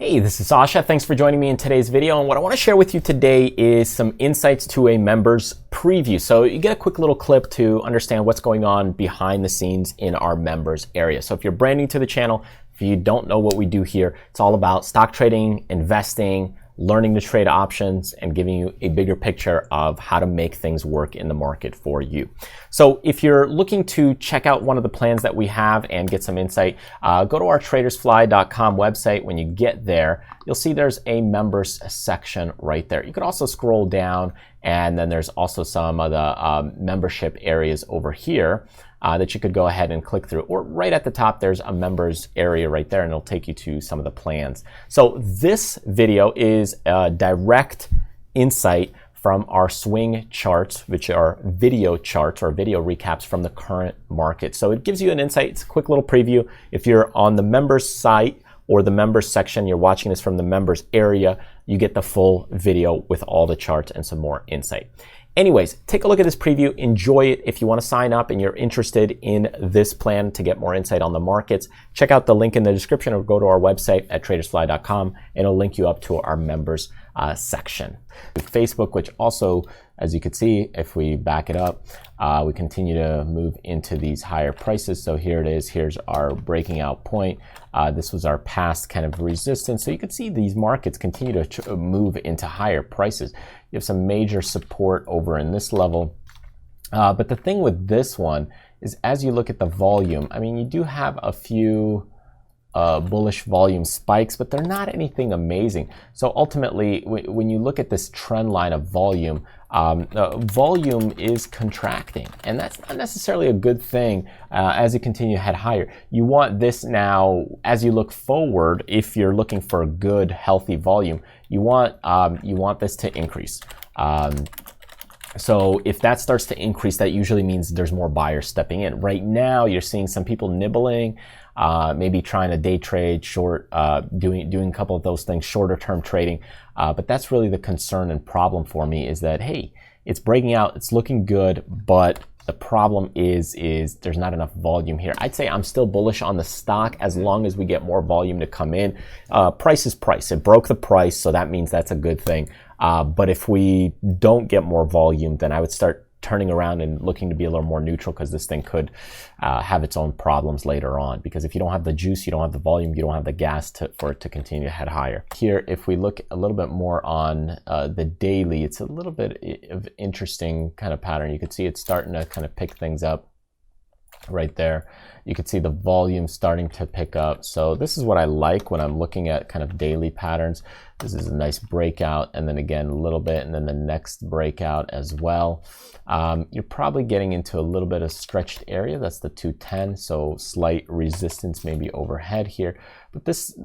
Hey, this is Sasha. Thanks for joining me in today's video. And what I want to share with you today is some insights to a member's preview. So you get a quick little clip to understand what's going on behind the scenes in our members area. So if you're brand new to the channel, if you don't know what we do here, it's all about stock trading, investing, learning to trade options, and giving you a bigger picture of how to make things work in the market for you. So if you're looking to check out one of the plans that we have and get some insight, go to our tradersfly.com website. When you get there, you'll see there's a members section right there. You could also scroll down, and then there's also some of the membership areas over here that you could go ahead and click through. Or right at the top, there's a members area right there, and it'll take you to some of the plans. So this video is a direct insight from our swing charts, which are video charts or video recaps from the current market. So it gives you an insight. It's a quick little preview. If you're on the members site or the members section, you're watching this from the members area, you get the full video with all the charts and some more insight. Anyways, take a look at this preview, enjoy it. If you want to sign up and you're interested in this plan to get more insight on the markets, check out the link in the description or go to our website at tradersfly.com and it'll link you up to our members section. Facebook, which also, as you can see, if we back it up, we continue to move into these higher prices. So here it is. Here's our breaking out point. This was our past kind of resistance. So you can see these markets continue to move into higher prices. You have some major support over in this level. But the thing with this one is, as you look at the volume, I mean, you do have a few bullish volume spikes, but they're not anything amazing. So ultimately, when you look at this trend line of volume, volume is contracting, and that's not necessarily a good thing as you continue to head higher. You want this now, as you look forward, if you're looking for a good, healthy volume, you want this to increase. So if that starts to increase, that usually means there's more buyers stepping in. Right now, you're seeing some people nibbling, maybe trying to day trade, short, doing a couple of those things, shorter term trading. But that's really the concern and problem for me, is that, hey, it's breaking out, it's looking good, but the problem is there's not enough volume here. I'd say I'm still bullish on the stock as long as we get more volume to come in. Price is price. It broke the price, so that means that's a good thing. But if we don't get more volume, then I would start turning around and looking to be a little more neutral, because this thing could have its own problems later on. Because if you don't have the juice, you don't have the volume, you don't have the gas for it to continue to head higher. Here, if we look a little bit more on the daily, it's a little bit of interesting kind of pattern. You can see it's starting to kind of pick things up right there. You can see the volume starting to pick up. So this is what I like when I'm looking at kind of daily patterns. This is a nice breakout, and then again a little bit, and then the next breakout as well. You're probably getting into a little bit of stretched area. That's the 210, so slight resistance maybe overhead here. But this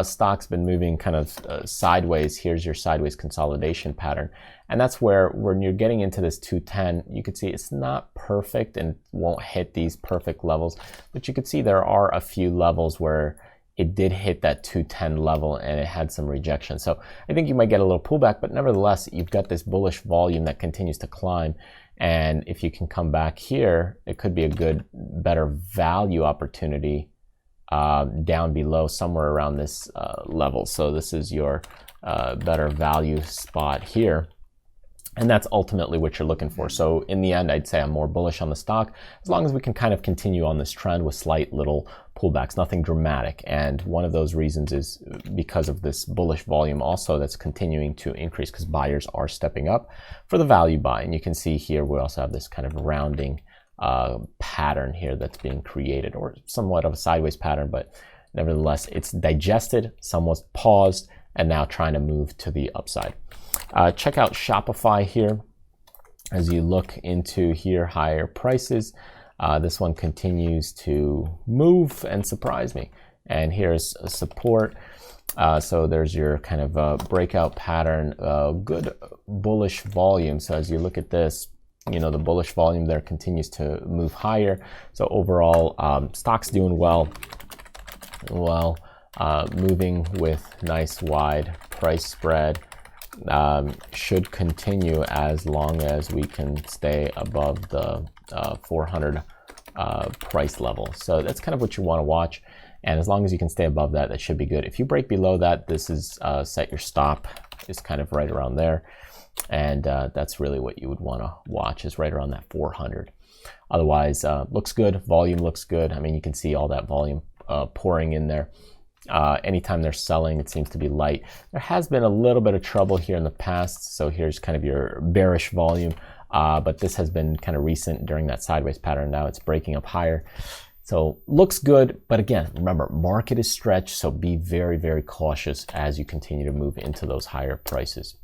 stock's been moving kind of sideways. Here's your sideways consolidation pattern. And that's where, when you're getting into this 210, you can see it's not perfect and won't hit these perfect levels. But you can see there are a few levels where it did hit that 210 level and it had some rejection. So I think you might get a little pullback, but nevertheless, you've got this bullish volume that continues to climb. And if you can come back here, it could be a good, better value opportunity down below, somewhere around this level. So this is your better value spot here. And that's ultimately what you're looking for. So in the end, I'd say I'm more bullish on the stock, as long as we can kind of continue on this trend with slight little pullbacks, nothing dramatic. And one of those reasons is because of this bullish volume also that's continuing to increase, because buyers are stepping up for the value buy. And you can see here, we also have this kind of rounding pattern here that's being created, or somewhat of a sideways pattern, but nevertheless, it's digested, somewhat paused, and now trying to move to the upside. Check out Shopify here. As you look into here, higher prices, this one continues to move and surprise me. And here's a support. So there's your kind of breakout pattern, good bullish volume. So as you look at this, you know, the bullish volume there continues to move higher. So overall, stock's doing well, moving with nice wide price spread. Should continue as long as we can stay above the 400 price level. So that's kind of what you want to watch. And as long as you can stay above that, that should be good. If you break below that, this is set your stop is kind of right around there. And that's really what you would want to watch, is right around that 400. Otherwise, looks good. Volume looks good. I mean, you can see all that volume pouring in there. Anytime they're selling, it seems to be light. There has been a little bit of trouble here in the past. So here's kind of your bearish volume. But this has been kind of recent during that sideways pattern. Now it's breaking up higher. So looks good. But again, remember, market is stretched. So be very, very cautious as you continue to move into those higher prices.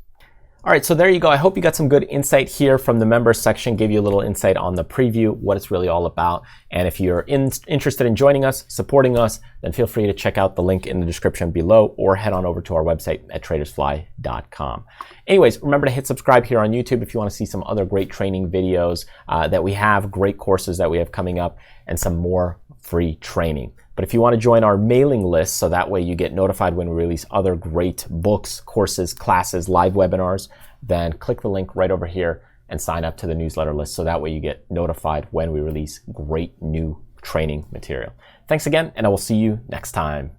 All right, so there you go. I hope you got some good insight here from the members section, gave you a little insight on the preview, what it's really all about. And if you're interested in joining us, supporting us, then feel free to check out the link in the description below or head on over to our website at tradersfly.com. Anyways, remember to hit subscribe here on YouTube if you want to see some other great training videos that we have, great courses that we have coming up, and some more free training. But if you want to join our mailing list, so that way you get notified when we release other great books, courses, classes, live webinars, then click the link right over here and sign up to the newsletter list. So that way you get notified when we release great new training material. Thanks again, and I will see you next time.